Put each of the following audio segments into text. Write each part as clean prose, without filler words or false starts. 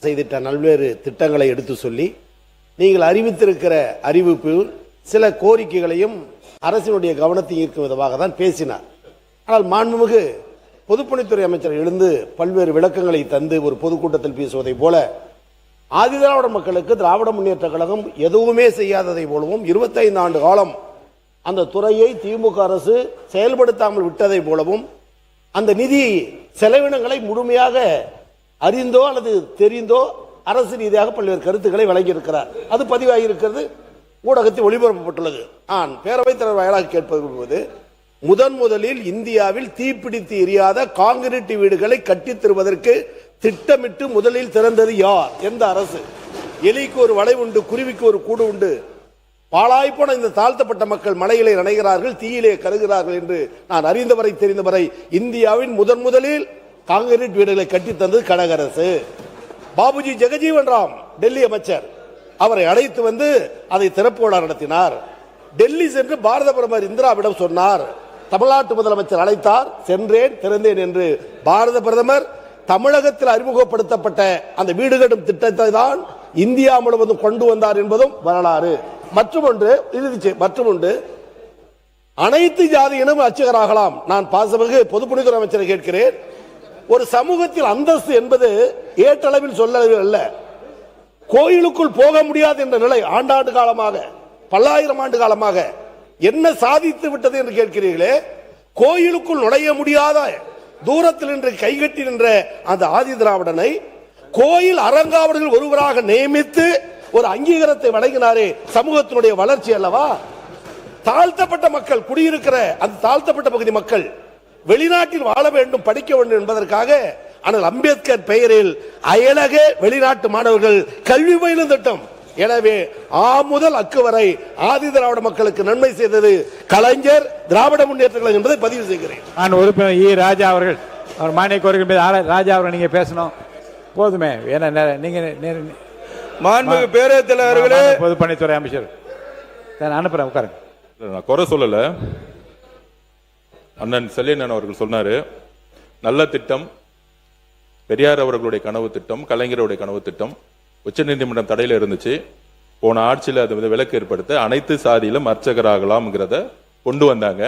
செய்திட்ட பல்வேறு திட்டங்களை எடுத்து சொல்லி நீங்கள் அறிவித்திருக்கிற அறிவிப்பு சில கோரிக்கைகளையும் அரசினுடைய கவனத்தை ஈர்க்கும் விதமாக தான் பேசினார். ஆனால் மாண்புமிகு பொதுப்பணித்துறை அமைச்சர் எழுந்து பல்வேறு விளக்கங்களை தந்து ஒரு பொதுக்கூட்டத்தில் பேசுவதை போல ஆதிதிராவிட மக்களுக்கு திராவிட முன்னேற்ற கழகம் எதுவுமே செய்யாததை போலவும் 25 ஆண்டு காலம் அந்த துறையை திமுக அரசு செயல்படுத்தாமல் விட்டதை போலவும் அந்த நிதி செலவினங்களை முழுமையாக அறிந்தோ அல்லது தெரிந்தோ அரசு ரீதியாக பல்வேறு கருத்துக்களை வழங்கியிருக்கிறார். அது பதிவாகியிருக்கிறது, ஊடகத்தில் ஒளிபரப்பப்பட்டுள்ளது. நான் பேரவைத் தலைவர் வாயிலாக கேட்பது முதலில் இந்தியாவில் தீப்பிடித்து எரியாத காங்கிரீட் வீடுகளை கட்டித் தருவதற்கு திட்டமிட்டு முதலில் திறந்தது யார்? எந்த அரசு? எலிக்கு ஒரு வலை உண்டு, குருவிக்கு ஒரு கூடு உண்டு. பாழாய்ப்போன இந்த தாழ்த்தப்பட்ட மக்கள் மலையிலே நனைகிறார்கள், தீயிலே கருகிறார்கள் என்று நான் அறிந்தவரை தெரிந்தவரை இந்தியாவின் முதலில் காங்கிரீட் வீடுகளை கட்டி தந்தது கழக அரசு. பாபுஜி ஜெகஜீவன் ராம் டெல்லி அமைச்சர், அவரை அழைத்து வந்து அதை திறப்பு விழா நடத்தினார். டெல்லி சென்று பாரத பிரதமர் இந்திராவிடம் சொன்னார். தமிழ்நாட்டு முதலமைச்சர் அழைத்தார், சென்றேன், திறந்தேன் என்று பாரத பிரதமர் தமிழகத்தில் அறிமுகப்படுத்தப்பட்ட அந்த வீடு கட்டும் திட்டத்தை தான் இந்தியா முழுவதும் கொண்டு வந்தார் என்பதும் வரலாறு. மற்றொன்று அனைத்து ஜாதியினரும் அர்ச்சகராகலாம். நான் பாசமிகு பொதுப்பணித்துறை அமைச்சரை கேட்கிறேன், ஒரு சமூகத்தில் அந்தஸ்து என்பது ஏற்றளவில் சொல்லளவில் அல்ல. கோயிலுக்குள் போக முடியாது என்ற நிலை ஆண்டாண்டு காலமாக, பல்லாயிரம் ஆண்டு காலமாக என்ன சாதித்து விட்டது என்று கேட்கிறீர்களே. கோயிலுக்குள் நுழைய முடியாத தூரத்தில் நின்று கைகட்டி நின்ற அந்த ஆதி திராவிடனை கோயில் அறங்காவலர்கள் ஒருவராக நியமித்து ஒரு அங்கீகாரத்தை வழங்கினாரே, சமூகத்தினுடைய வளர்ச்சி அல்லவா? தாழ்த்தப்பட்ட மக்கள் குடியிருக்கிற அந்த தாழ்த்தப்பட்ட பகுதி மக்கள் வெளிநாட்டில் வாழ வேண்டும், படிக்க வேண்டும் என்பதற்காக ஆனால் அம்பேத்கர் பெயரில் அயலக வெளிநாட்டு மாணவர்கள் கல்வி பயிலும் திட்டம். எனவே முதல் அக்கு வரை ஆதி திராவிட மக்களுக்கு நன்மை செய்தது கலைஞர், திராவிட முன்னேற்ற கழகம் என்பதை பதிவு செய்கிறேன். நான் உறுப்பினர் இ. ராஜா அவர்கள், அவர் மானிய கோரிக்கை ராஜா அவர்கள் நீங்க பேசணும் போதுமே. நீங்க மாண்புமிகு பேரவைத் தலைவர்களே, பொதுப்பணித்துறை அமைச்சர் அனுப்புறேன், உட்காருங்க. நான் குறை சொல்லல, அண்ணன் செல்லியன் அவர்கள் சொன்னாரு நல்ல திட்டம், பெரியார் அவர்களுடைய கனவு திட்டம், கலைஞருடைய கனவு திட்டம். உச்சநீதிமன்றம் தடையில இருந்துச்சு, போன ஆட்சியில் அது விலக்கு ஏற்படுத்த அனைத்து சாதியிலும் அர்ச்சகராகலாம்ங்கிறத கொண்டு வந்தாங்க.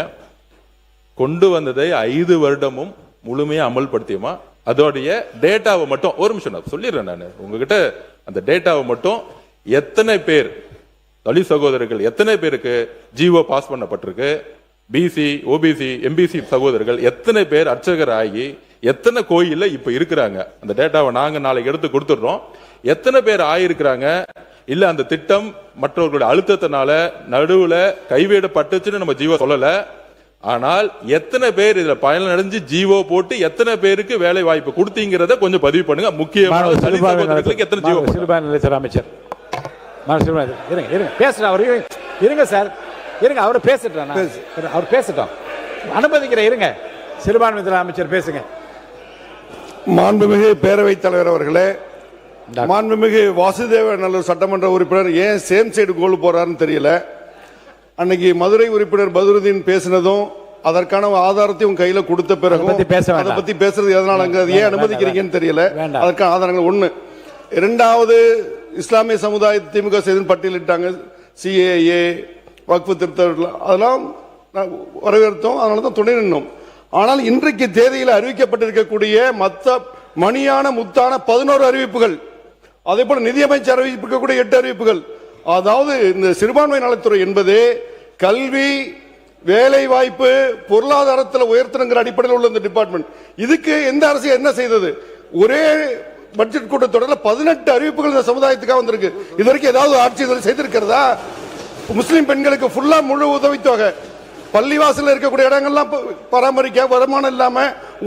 கொண்டு வந்ததை 5 வருடமும் முழுமையா அமல்படுத்தியுமா? அதோடைய டேட்டாவை மட்டும் ஒரு நிமிஷம் நான் சொல்லிடுறேன். நான் உங்ககிட்ட அந்த டேட்டாவை மட்டும் எத்தனை பேர் தலித் சகோதரர்கள் எத்தனை பேருக்கு ஜிஓ பாஸ் பண்ணப்பட்டிருக்கு, பிசி, ஓபிசி, எம்பிசி சகோதரர்கள் எத்தனை பேர் அர்ச்சகர் ஆகி எத்தனை கோயில்ல இப்ப இருக்கிறாங்க, அந்த டேட்டாவை நாங்க நாளைக்கு எடுத்து கொடுத்துடுறோம். எத்தனை பேர் ஆயிருக்கிறாங்க, இல்ல அந்த திட்டம் மற்றவர்களுடைய அழுத்தத்தினால நடுவுல கைவிடப்பட்டுச்சுன்னு நம்ம ஜீவோ சொல்லல. ஆனால் எத்தனை பேர் இதுல பயனடைஞ்சு ஜீவோ போட்டு எத்தனை பேருக்கு வேலை வாய்ப்பு கொடுத்தீங்கிறத கொஞ்சம் பதிவு பண்ணுங்க. முக்கியமான எத்தனை ஜீவோ அமைச்சர் இருங்க சார், இருங்க, அவர் பேசிட்டோம், அவர் பேசிட்டோம், அனுமதிக்கிறேன், இருங்க. சிறுபான்மைத்துறை அமைச்சர் பேசுங்க. மாண்புமிகு பேரவைத் தலைவர் அவர்களே, மாண்புமிகு வாசுதேவ நல்லூர் சட்டமன்ற உறுப்பினர் ஏன் சேம் சைடு கோல் போறாருன்னு தெரியல. அன்னைக்கு மதுரை உறுப்பினர் பதுருதீன் பேசினதும் அதற்கான ஆதாரத்தையும் கையில கொடுத்த பிறகு அதை பத்தி பேசுறது எதனால ஏன் அனுமதிக்கிறீங்கன்னு தெரியல. அதற்கான ஆதாரங்கள் ஒண்ணு. இரண்டாவது, இஸ்லாமிய சமுதாய திமுக செய்து பட்டியலிட்டாங்க, சிஏஏ, வக்ஃபு திருத்தம், அதெல்லாம் வரவேற்றோம், அதனாலதான் துணை நின்னோம். ஆனால் இன்றைக்கு தேதியில் அறிவிக்கப்பட்டிருக்கக்கூடிய மற்ற மணியான முத்தான 11 அறிவிப்புகள், அதே போல நிதியமைச்சர் அறிவிக்கக்கூடிய 8 அறிவிப்புகள், அதாவது இந்த சிறுபான்மை நலத்துறை என்பது கல்வி, வேலை வாய்ப்பு, பொருளாதாரத்தில் உயர்த்தணுங்கிற அடிப்படையில் உள்ள இந்த டிபார்ட்மெண்ட். இதுக்கு எந்த அரசு என்ன செய்தது? ஒரே பட்ஜெட் கூட்டத்தொடரில் 18 அறிவிப்புகள் இந்த சமுதாயத்துக்காக வந்திருக்கு. இது வரைக்கும் ஏதாவது ஆட்சி செய்திருக்கிறதா? முஸ்லிம் பெண்களுக்கு ஃபுல்லா முழு உதவித்தொகை, பள்ளிவாசல் இருக்கக்கூடிய இடங்கள்லாம் பராமரிக்க வருமானம் இல்லாம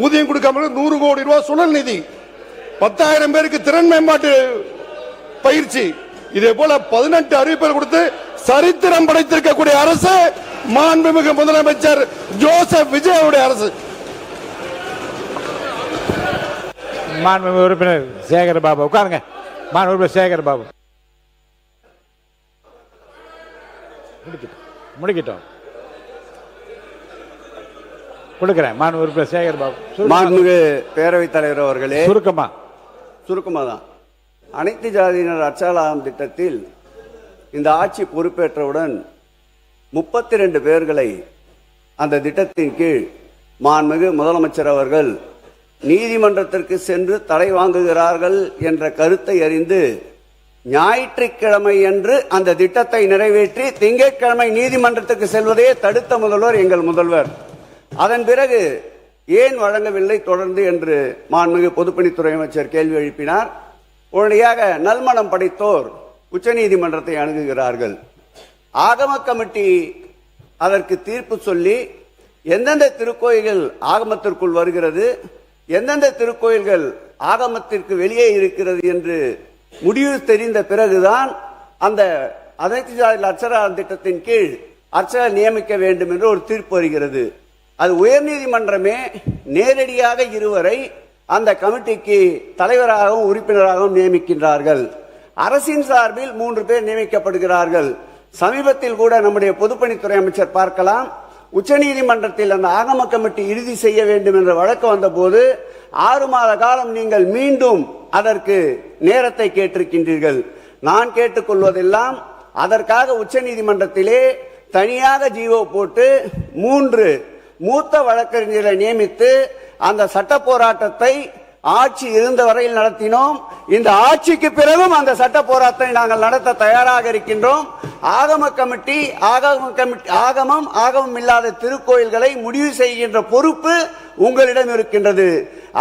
ஊதியம் கொடுக்காம 100 கோடி ரூபாய் சுழல் நிதி, 10,000 பேருக்கு திறன் மேம்பாட்டு பயிற்சி, இதே போல 18 அறிவிப்புகள் கொடுத்து சரித்திரம் படைத்திருக்கக்கூடிய அரசு மாண்புமிகு முதலமைச்சர் ஜோசப் விஜய் அரசு. மாண்புமிகு உறுப்பினர் சேகர் பாபு உட்காருங்க. மாண்புமிகு சேகர் பாபு முடிக்கிட்டோம் கொடுக்கிறேன். மாண்புமிகு உறுப்பினர் சேகர் பாபு. மாண்புமிகு பேரவைத் தலைவர் அவர்களே, சுருக்கமா தான் அனைத்து ஜாதியினர் அச்சகலாகம் திட்டத்தில் இந்த ஆட்சி பொறுப்பேற்றவுடன் 32 பேர்களை அந்த திட்டத்தின் கீழ் மாண்புமிகு முதலமைச்சர் அவர்கள் நீதிமன்றத்திற்கு சென்று தடை வாங்குகிறார்கள் என்ற கருத்தை அறிந்து ஞாயிற்றுக்கிழமை என்று அந்த திட்டத்தை நிறைவேற்றி திங்கட்கிழமை நீதிமன்றத்துக்கு செல்வதையே தடுத்த முதல்வர் எங்கள் முதல்வர். அதன் பிறகு ஏன் வழங்கவில்லை தொடர்ந்து என்று மாண்புமிகு பொதுப்பணித்துறை அமைச்சர் கேள்வி எழுப்பினார். உடனடியாக நல்மனம் படைத்தோர் உச்சநீதிமன்றத்தை அணுகுகிறார்கள். ஆகம கமிட்டி அதற்கு தீர்ப்பு சொல்லி எந்தெந்த திருக்கோயில்கள் ஆகமத்திற்குள் வருகிறது, எந்தெந்த திருக்கோயில்கள் ஆகமத்திற்கு வெளியே இருக்கிறது என்று முடிவு தெரிந்த பிறகுதான் அந்த அனைத்து ஜாதி அர்ச்சகர் திட்டத்தின் கீழ் அர்ச்சகர் நியமிக்க வேண்டும் என்று ஒரு தீர்ப்பு வருகிறது. அது உயர்நீதிமன்றமே நேரடியாக இருவரை அந்த கமிட்டிக்கு தலைவராகவும் உறுப்பினராகவும் நியமிக்கின்றார்கள். அரசின் சார்பில் 3 பேர் நியமிக்கப்படுகிறார்கள். சமீபத்தில் கூட நம்முடைய பொதுப்பணித்துறை அமைச்சர் பார்க்கலாம், உச்சநீதிமன்றத்தில் அந்த ஆகம கமிட்டி இறுதி செய்ய வேண்டும் என்ற வழக்கு வந்தபோது 6 மாத காலம் நீங்கள் மீண்டும் அதற்கு நேரத்தை கேட்டிருக்கின்றீர்கள். நான் கேட்டுக்கொள்வதெல்லாம் அதற்காக உச்சநீதிமன்றத்திலே தனியாக ஜீவோ போட்டு 3 மூத்த வழக்கறிஞர்களை நியமித்து அந்த சட்ட போராட்டத்தை ஆட்சி இருந்த வரையில் நடத்தினோம். இந்த ஆட்சிக்கு பிறகும் அந்த சட்ட போராட்டத்தை நாங்கள் நடத்த தயாராக இருக்கின்றோம். ஆகமம் இல்லாத திருக்கோயில்களை முடிவு செய்கின்ற பொறுப்பு உங்களிடம் இருக்கின்றது.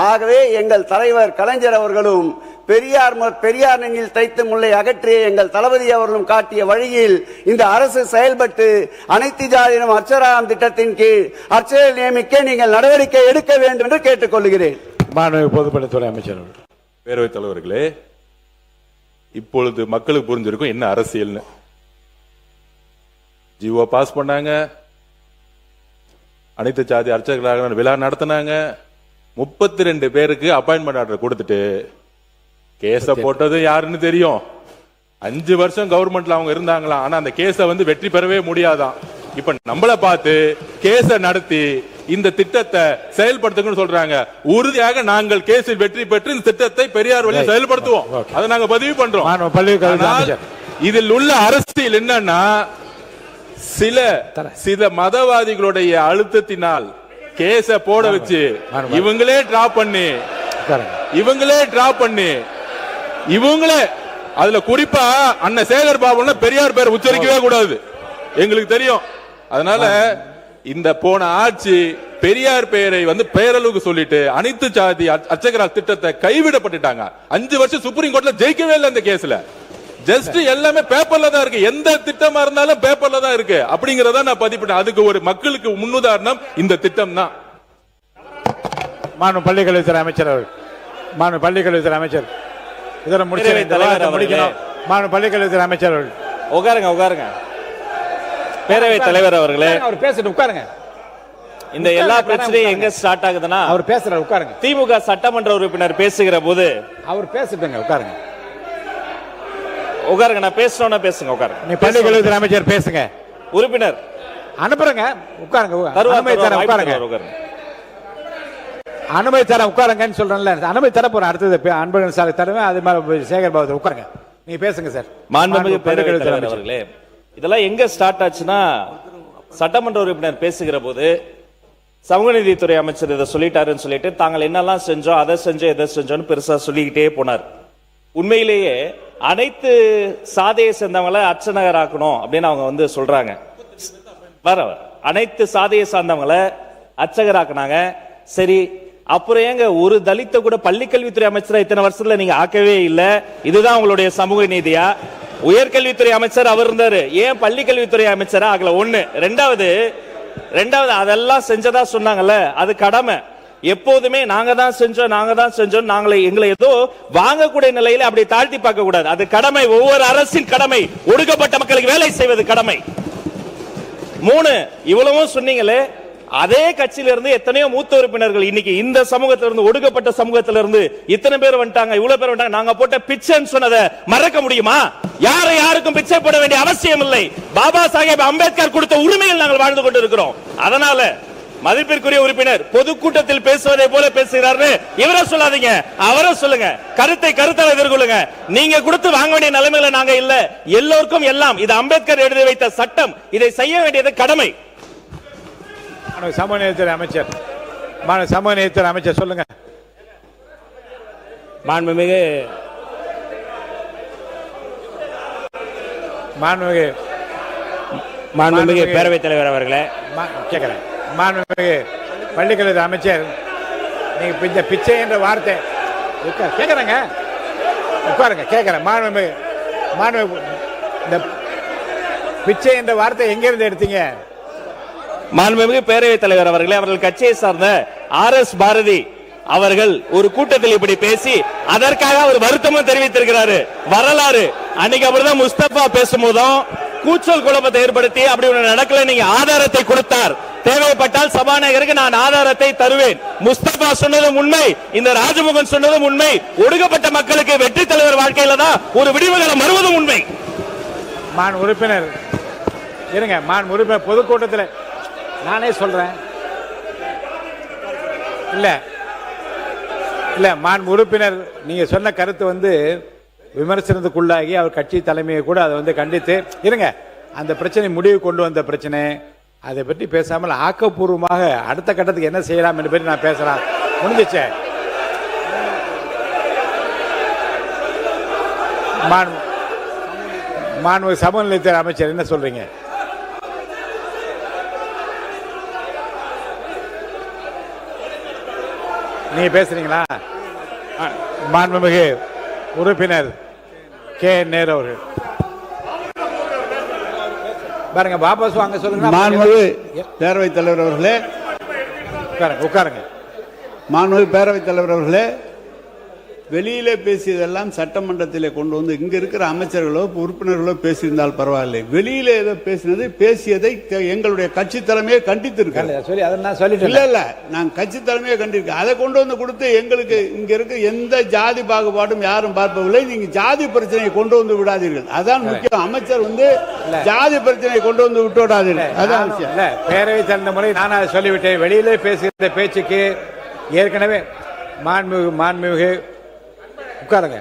ஆகவே எங்கள் தலைவர் கலைஞர் அவர்களும் பெரியார் நெஞ்சில் தைத்து முல்லை அகற்றிய எங்கள் தளபதி அவர்களும் காட்டிய வழியில் இந்த அரசு செயல்பட்டு அனைத்து ஜாதியினம் அர்ச்சகர் திட்டத்தின் கீழ் அர்ச்சகர் நியமிக்க நீங்கள் நடவடிக்கை எடுக்க வேண்டும் என்று கேட்டுக்கொள்கிறேன். மாண்புமிகு பொதுப்பணித்துறை அமைச்சர். பேரவைத் தலைவர்களே, இப்பொழுது மக்களுக்கு புரிஞ்சிருக்கும் என்ன அரசியல்னு. ஜிஓ பாஸ் பண்ணாங்க, அனைத்து ஜாதி அர்ச்சகர்களாக விழா நடத்தினாங்க, 32 பேருக்கு அப்பாயின்மெண்ட் ஆர்டர் கொடுத்துட்டு கேஸ போட்டது யாருன்னு தெரியும். 5 வருஷம் கவர்மெண்ட்ல அவங்க இருந்தாங்களாம். ஆனா அந்த கேஸ வெற்றி பெறவே முடியாதான். இப்ப நம்மள பார்த்து கேஸ நடத்தி இந்த திட்டத்தை செயல்படுத்துங்கன்னு சொல்றாங்க. உறுதியாக நாங்கள் கேஸில் வெற்றி பெற்று இந்த திட்டத்தை பெரியார் வழியில் செயல்படுத்துவோம். அதை நாங்க பதிவு பண்றோம். இதில் உள்ள அரசியல் என்னன்னா, சில மதவாதிகளுடைய அழுத்தத்தினால் கேஸ போட வச்சு இவங்களே டிராப் பண்ணி இவங்களே அதுல குறிப்பா அண்ணன் சேகர் பாபு பெரியார் பேர் உச்சரிக்கவே கூடாது, எங்களுக்கு தெரியும். அதனால இந்த போன ஆட்சி பெரியார் பெயரை பேரளவுக்கு சொல்லிட்டு அனைத்து ஜாதி அர்ச்சகர் திட்டத்தை கைவிடப்பட்டுட்டாங்க. 5 வருஷம் சுப்ரீம் கோர்ட்ல ஜெயிக்கவே இல்லை இந்த கேஸ்ல. ஜஸ்ட் எல்லாமே பேப்பர்ல தான் இருக்கு. எந்த திட்டமா இருந்தாலும் பேப்பர்ல தான் இருக்கு. அப்படிங்கறத நான் பதிப்பிட்டேன். அதுக்கு ஒரு மக்களுக்கு முன்னுதாரணம் இந்த திட்டம் தான். மாண்பு பள்ளிக்கல்வித்துறை அமைச்சர் அவர்கள். மாண்பு பள்ளிக்கல்வித்துறை அமைச்சர் இதெல்லாம் முடிக்கணும். மாண்பு பள்ளிக்கல்வித்துறை அமைச்சர் அவர்கள். உட்காருங்க. பேரவைத் தலைவர் அவர்களே, அவர் பேசிட்டு உட்காருங்க. இந்த எல்லா பிரச்சனையும் எங்க ஸ்டார்ட் ஆகுதுன்னா, அவர் பேசுறாரு, உட்காருங்க. திமுக சட்டமன்ற உறுப்பினர் பேசுகிற போது அவர் பேசிட்டுங்க, உட்காருங்க. நான் பேசணும்னா பேசுங்க, உட்காருங்க. நீ பள்ளிக்கல்வித்துறை அமைச்சர் பேசுங்க. உறுப்பினர் அனுப்புறங்க, உட்காருங்க. அனுமதி தர உட்காருங்க. அனுமதி தர உட்காருங்கன்னு சொல்றேன்ல. அனுமதி தர போறேன். அடுத்தது அன்பழகன் சார் தருவேன். அது மாதிரி சேகர் பாபு உட்காருங்க. நீங்க பேசுங்க சார். மாண்புமிகு பேரவைத் தலைவர் அவர்களே, இதெல்லாம் எங்க ஸ்டார்ட் ஆச்சுன்னா, சட்டமன்ற உறுப்பினர் பேசுகிற போது சமூக நீதித்துறை அமைச்சர் இதை சொல்லிட்டாருன்னு சொல்லிட்டு தாங்கள் என்னெல்லாம் செஞ்சோம், அதை செஞ்சோம், எதை செஞ்சோம்னு பெருசா சொல்லிக்கிட்டே போனார். உண்மையிலேயே அனைத்து சாதியை சேர்ந்தவங்களை அர்ச்சகர் ஆக்கணும் அப்படின்னு அவங்க சொல்றாங்க. அனைத்து சாதியை சார்ந்தவங்களை அர்ச்சகர் ஆக்குனாங்க. சரி, அப்புறம் ஏங்க ஒரு தலித்த கூட பள்ளிக்கல்வித்துறை அமைச்சரா இத்தனை வருஷத்துல நீங்க ஆக்கவே இல்லை? இதுதான் உங்களுடைய சமூக நீதியா? உயர்கல்வித்துறை அமைச்சர் அவர் இருந்தாரு, ஏன் பள்ளிக்கல்வித்துறை அமைச்சரா ஆகல? ஒண்ணு. ரெண்டாவது அதெல்லாம் செஞ்சதா சொன்னாங்கல்ல, அது கடமை. எப்போதுமே நாங்க தான் செஞ்சோம் எங்களை ஏதோ வாங்கக்கூடிய நிலையில அப்படி தாழ்த்தி பார்க்க கூடாது. அது கடமை, ஒவ்வொரு அரசின் கடமை. ஒடுக்கப்பட்ட மக்களுக்கு வேலை செய்வது கடமை. 3, இவ்வளவும் சொன்னீங்களே, அதே கட்சியில இருந்து எத்தனையோ மூத்த உறுப்பினர்கள் இன்னைக்கு இந்த சமூகத்திலிருந்து, ஒடுக்கப்பட்ட சமூகத்திலிருந்து இத்தனை பேர் வந்துட்டாங்க, இவ்வளவு பேர் வந்துட்டாங்க. நாங்க போட்ட பிச்சைன்னு சொன்னதை மறக்க முடியுமா? யாருக்கும் பிச்சை போட வேண்டிய அவசியம் இல்லை. பாபா சாஹேப் அம்பேத்கர் கொடுத்த உரிமையில் நாங்கள் வாழ்ந்து கொண்டு இருக்கிறோம். அதனால மதிப்பிற்குரிய உறுப்பினர் பொதுக்கூட்டத்தில் பேசுவதை போல பேசுகிறார்னு இவரை சொல்லாதீங்க, அவரை சொல்லுங்க. கருத்தை கருத்தால் எதிர்கொள்ளுங்க. நீங்க கொடுத்து வாங்க வேண்டிய நிலைமையில நாங்க இல்ல. எல்லோருக்கும் எல்லாம். இது அம்பேத்கர் எழுதி வைத்த சட்டம். இதை செய்ய வேண்டியது கடமை. சமூக நீதித்துறை அமைச்சர், சமூக நீதித்துறை அமைச்சர் சொல்லுங்க. மாண்புமிகு பேரவைத் தலைவர் அவர்களே, கேட்கிறேன். மாண்புமிகு பள்ளிக்கல்வி அமைச்சர், நீங்க இந்த பிச்சை என்ற வார்த்தை கேட்கறேங்க, உட்காருங்க, கேட்கிறேன். மாண்புமிகு இந்த பிச்சை என்ற வார்த்தை எங்க இருந்து எடுத்தீங்க? மாண்புமிகு பேரவைத் தலைவர் அவர்களே, அவர்கள் கட்சியை சார்ந்த RS பாரதி அவர்கள் ஒரு கூட்டத்தில் இப்படி பேசி அதற்காக அவர் வருத்தமும் தெரிவித்திருக்கிறாரு. வரலாறு அன்னைக்கு அப்படிதான் முஸ்தபா பேசும்போதும் கூச்சல் குழப்பத்தை ஏற்படுத்தி அப்படி ஒன்று நடக்கல, நீங்க ஆதாரத்தை கொடுத்தார். தேவைப்பட்டால் சபாநாயகருக்கு நான் ஆதாரத்தை தருவேன். முஸ்தபா சொன்னதும் உண்மை, இந்த ராஜமுகன் சொன்னதும் உண்மை. ஒடுக்கப்பட்ட மக்களுக்கு வெற்றி தலைவர் வாழ்க்கையில தான் ஒரு விடிவுகாலம் வருவதும் உண்மை. மான் உறுப்பினர் இருங்க, மான் உறுப்பினர் பொதுக்கூட்டத்தில் நானே சொல்றேன். இல்ல மான் உறுப்பினர், நீங்க சொன்ன கருத்து விமர்சனத்துக்குள்ளாகி அவர் கட்சி தலைமையை கூட அதை கண்டித்து இருங்க. அந்த பிரச்சனை முடிவு கொண்டு வந்த பிரச்சனை, அதை பற்றி பேசாமல் ஆக்கப்பூர்வமாக அடுத்த கட்டத்துக்கு என்ன செய்யலாம் என்று பற்றி நான் பேசலாம். முடிஞ்சிச்சே. மாண்பு சமூக நீதித்துறை அமைச்சர் என்ன சொல்றீங்க? நீங்க பேசுறீங்களா? மாண்புமிகு உறுப்பினர் நேரு அவர்கள் பாருங்க, வாபஸ் வாங்க சொல்லுங்க. மாண்புமிகு பேரவைத் தலைவர் அவர்களே, உட்காருங்க. மாண்புமிகு பேரவைத் தலைவர் அவர்களே, வெளியிலே பேசியதெல்லாம் சட்டமன்றத்திலே கொண்டு வந்து இங்க இருக்கிற அமைச்சர்களோ உறுப்பினர்களோ பேசியிருந்தால் பரவாயில்லை. வெளியிலே ஏதோ பேசியதை எங்களுடைய கட்சி தலைமையை கண்டித்திருக்கேன். இல்ல நான் கட்சி தலைமையை கண்டிருக்கேன். அதை கொண்டு வந்து கொடுத்து எங்களுக்கு இங்க இருக்க எந்த ஜாதி பாகுபாடும் யாரும் பார்ப்பதில்லை. நீங்க ஜாதி பிரச்சனையை கொண்டு வந்து விடாதீர்கள். அதான் முக்கியம். அமைச்சர் ஜாதி பிரச்சனையை கொண்டு வந்து விட்டு விடாதீர்கள். அதான் விஷயம். பேரவை தந்த முறை நான் அதை சொல்லிவிட்டேன். வெளியிலே பேசுகிற பேச்சுக்கு ஏற்கனவே மாண்புமிகு உட்காருங்க.